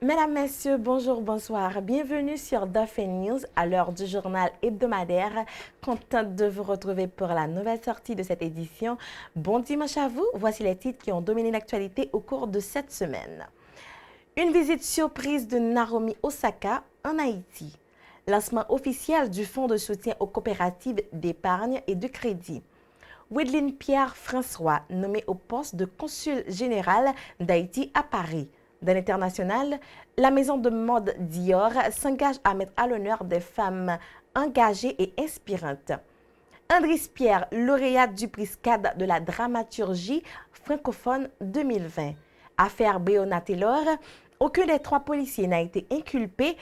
Mesdames, Messieurs, bonjour, bonsoir. Bienvenue sur Dauphin News à l'heure du journal hebdomadaire. Contente de vous retrouver pour la nouvelle sortie de cette édition. Bon dimanche à vous. Voici les titres qui ont dominé l'actualité au cours de cette semaine. Une visite surprise de Naomi Osaka en Haïti. Lancement officiel du fonds de soutien aux coopératives d'épargne et de crédit. Wedline Pierre-François, nommé au poste de consul général d'Haïti à Paris. Dans l'international, la maison de mode Dior s'engage à mettre à l'honneur des femmes engagées et inspirantes. Andris Pierre, lauréate du prix SCAD de la dramaturgie francophone 2020. Affaire Breonna Taylor, aucun des trois policiers n'a été inculpé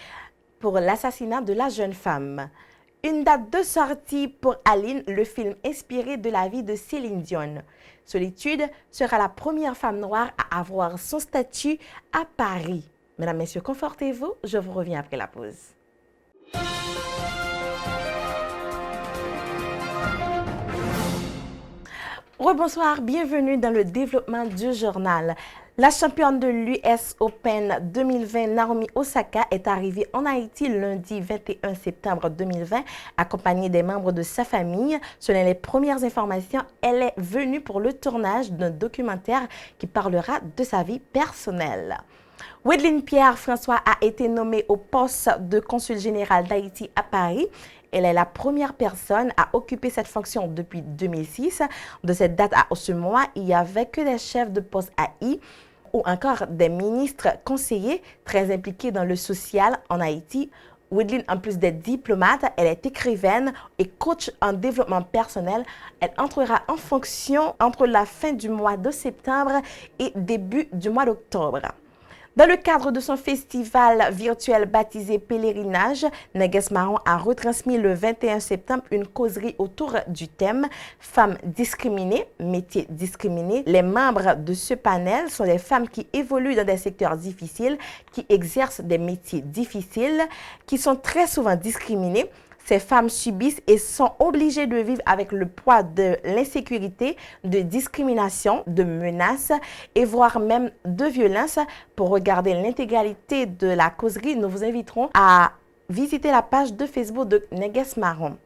pour l'assassinat de la jeune femme. Une date de sortie pour Aline, le film inspiré de la vie de Céline Dion. Solitude sera la première femme noire à avoir son statut à Paris. Mesdames, Messieurs, confortez-vous, je vous reviens après la pause. Rebonsoir, bienvenue dans le développement du journal. La championne de l'US Open 2020, Naomi Osaka, est arrivée en Haïti lundi 21 septembre 2020, accompagnée des membres de sa famille. Selon les premières informations, elle est venue pour le tournage d'un documentaire qui parlera de sa vie personnelle. Wedline Pierre-François a été nommée au poste de consul général d'Haïti à Paris. Elle est la première personne à occuper cette fonction depuis 2006. De cette date à ce mois, il n'y avait que des chefs de poste AI ou encore des ministres conseillers très impliqués dans le social en Haïti. Wedline, en plus d'être diplomate, elle est écrivaine et coach en développement personnel. Elle entrera en fonction entre la fin du mois de septembre et début du mois d'octobre. Dans le cadre de son festival virtuel baptisé Pèlerinage, Neges Marron a retransmis le 21 septembre une causerie autour du thème « Femmes discriminées, métiers discriminés ». Les membres de ce panel sont des femmes qui évoluent dans des secteurs difficiles, qui exercent des métiers difficiles, qui sont très souvent discriminées. Ces femmes subissent et sont obligées de vivre avec le poids de l'insécurité, de discrimination, de menaces et voire même de violences. Pour regarder l'intégralité de la causerie, nous vous inviterons à visiter la page de Facebook de Neges Marron.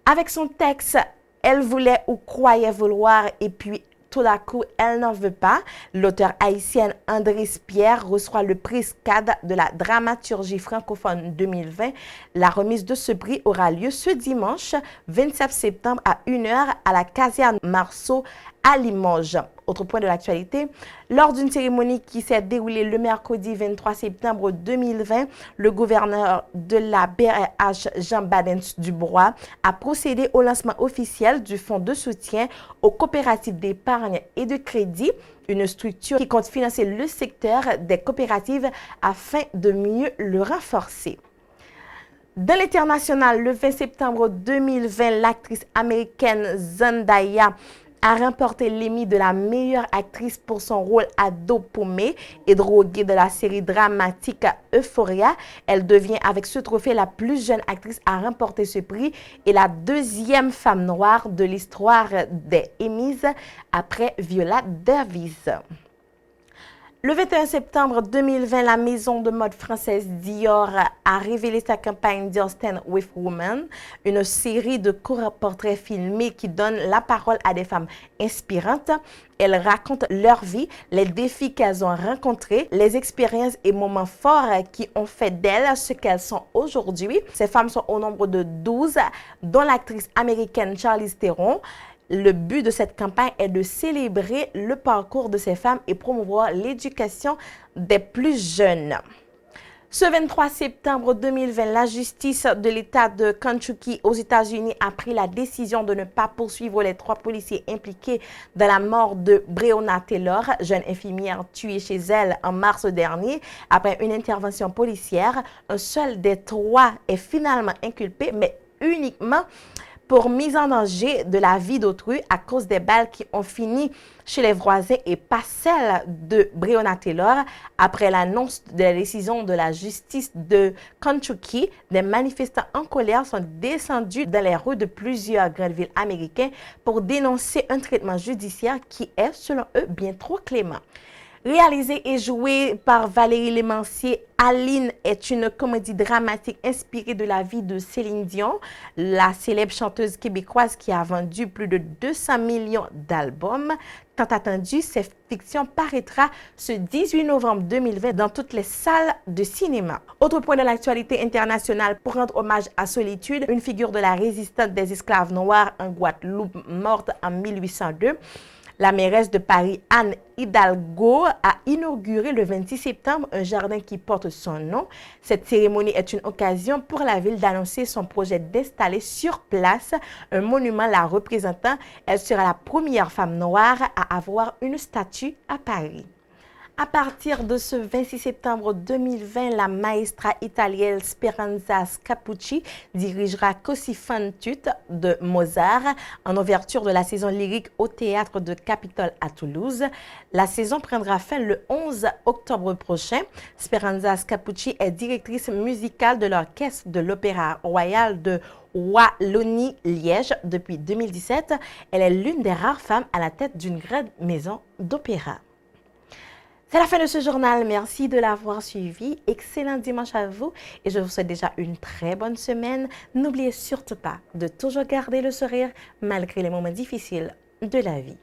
Avec son texte « Elle voulait ou croyait vouloir et puis tout à coup, elle n'en veut pas », l'auteure haïtienne Andris Pierre reçoit le prix SCAD de la dramaturgie francophone 2020. La remise de ce prix aura lieu ce dimanche 27 septembre à 1h à la caserne Marceau à Limoges. Autre point de l'actualité, lors d'une cérémonie qui s'est déroulée le mercredi 23 septembre 2020, le gouverneur de la BRH, Jean Badens Dubois, a procédé au lancement officiel du fonds de soutien aux coopératives d'épargne et de crédit, une structure qui compte financer le secteur des coopératives afin de mieux le renforcer. Dans l'international, le 20 septembre 2020, l'actrice américaine Zendaya a remporté l'Emmy de la meilleure actrice pour son rôle ado paumé et drogué de la série dramatique Euphoria. Elle devient avec ce trophée la plus jeune actrice à remporter ce prix et la deuxième femme noire de l'histoire des Emmys après Viola Davis. Le 21 septembre 2020, la maison de mode française Dior a révélé sa campagne Dior Stand with Women, une série de courts portraits filmés qui donne la parole à des femmes inspirantes. Elles racontent leur vie, les défis qu'elles ont rencontrés, les expériences et moments forts qui ont fait d'elles ce qu'elles sont aujourd'hui. Ces femmes sont au nombre de 12, dont l'actrice américaine Charlize Theron. Le but de cette campagne est de célébrer le parcours de ces femmes et promouvoir l'éducation des plus jeunes. Ce 23 septembre 2020, la justice de l'État de Kentucky aux États-Unis a pris la décision de ne pas poursuivre les 3 policiers impliqués dans la mort de Breonna Taylor, jeune infirmière tuée chez elle en mars dernier. Après une intervention policière, un seul des 3 est finalement inculpé, mais uniquement pour mise en danger de la vie d'autrui à cause des balles qui ont fini chez les voisins et pas celle de Breonna Taylor. Après l'annonce de la décision de la justice de Kentucky, des manifestants en colère sont descendus dans les rues de plusieurs grandes villes américaines pour dénoncer un traitement judiciaire qui est, selon eux, bien trop clément. Réalisée et jouée par Valérie Lemercier, Aline est une comédie dramatique inspirée de la vie de Céline Dion, la célèbre chanteuse québécoise qui a vendu plus de 200 millions d'albums. Tant attendu, cette fiction paraîtra ce 18 novembre 2020 dans toutes les salles de cinéma. Autre point de l'actualité internationale, pour rendre hommage à Solitude, une figure de la résistance des esclaves noirs en Guadeloupe morte en 1802, la mairesse de Paris, Anne Hidalgo, a inauguré le 26 septembre un jardin qui porte son nom. Cette cérémonie est une occasion pour la ville d'annoncer son projet d'installer sur place un monument la représentant. Elle sera la première femme noire à avoir une statue à Paris. À partir de ce 26 septembre 2020, la maestra italienne Speranza Scapucci dirigera Così fan tutte de Mozart en ouverture de la saison lyrique au théâtre de Capitole à Toulouse. La saison prendra fin le 11 octobre prochain. Speranza Scapucci est directrice musicale de l'orchestre de l'Opéra Royal de Wallonie-Liège depuis 2017. Elle est l'une des rares femmes à la tête d'une grande maison d'opéra. C'est la fin de ce journal. Merci de l'avoir suivi. Excellent dimanche à vous et je vous souhaite déjà une très bonne semaine. N'oubliez surtout pas de toujours garder le sourire malgré les moments difficiles de la vie.